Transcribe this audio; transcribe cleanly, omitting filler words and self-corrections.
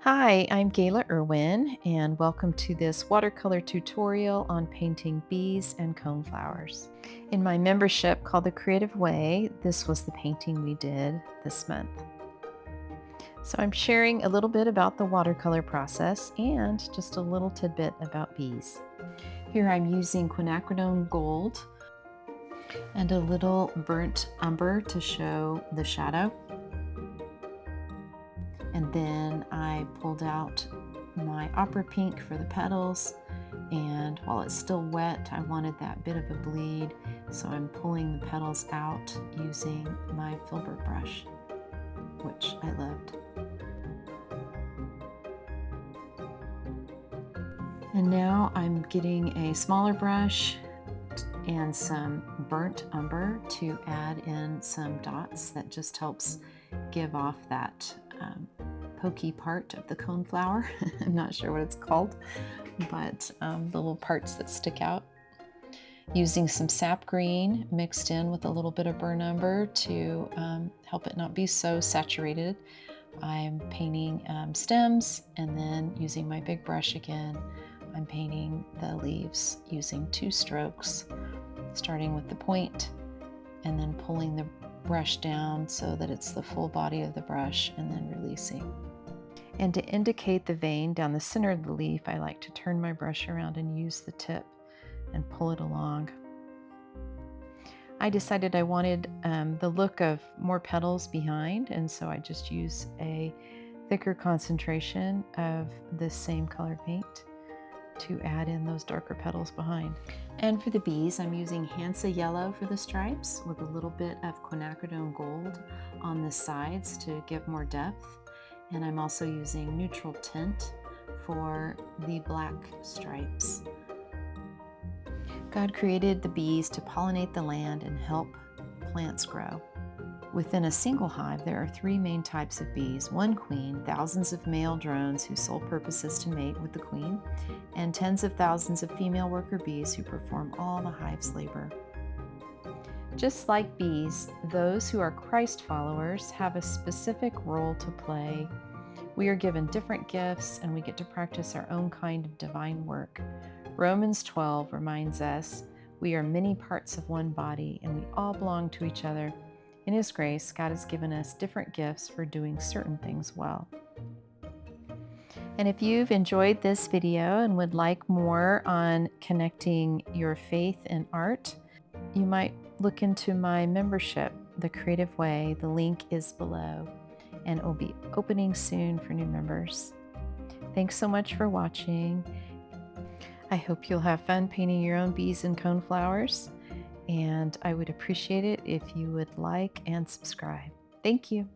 Hi, I'm Gayla Irwin, and welcome to this watercolor tutorial on painting bees and coneflowers. In my membership called The Creative Way, this was the painting we did this month. So I'm sharing a little bit about the watercolor process and just a little tidbit about bees. Here I'm using Quinacridone Gold and a little burnt umber to show the shadow. And then I pulled out my opera pink for the petals, and while it's still wet I wanted that bit of a bleed, so I'm pulling the petals out using my filbert brush, which I loved. And now I'm getting a smaller brush and some burnt umber to add in some dots that just helps give off that pokey part of the coneflower. I'm not sure what it's called, but the little parts that stick out. Using some sap green mixed in with a little bit of burnt umber to help it not be so saturated. I'm painting stems, and then using my big brush again, I'm painting the leaves using 2 strokes, starting with the point and then pulling the brush down so that it's the full body of the brush, and then releasing. And to indicate the vein down the center of the leaf, I like to turn my brush around and use the tip and pull it along. I decided I wanted the look of more petals behind, and so I just use a thicker concentration of this same color paint to add in those darker petals behind. And for the bees, I'm using Hansa Yellow for the stripes with a little bit of Quinacridone Gold on the sides to give more depth. And I'm also using Neutral Tint for the black stripes. God created the bees to pollinate the land and help plants grow. Within a single hive, there are 3 main types of bees: one queen, thousands of male drones whose sole purpose is to mate with the queen, and tens of thousands of female worker bees who perform all the hive's labor. Just like bees, those who are Christ followers have a specific role to play. We are given different gifts, and we get to practice our own kind of divine work. Romans 12 reminds us we are many parts of one body, and we all belong to each other. In His grace, God has given us different gifts for doing certain things well. And if you've enjoyed this video and would like more on connecting your faith and art, you might look into my membership, The Creative Way. The link is below, and it will be opening soon for new members. Thanks so much for watching. I hope you'll have fun painting your own bees and coneflowers, and I would appreciate it if you would like and subscribe. Thank you.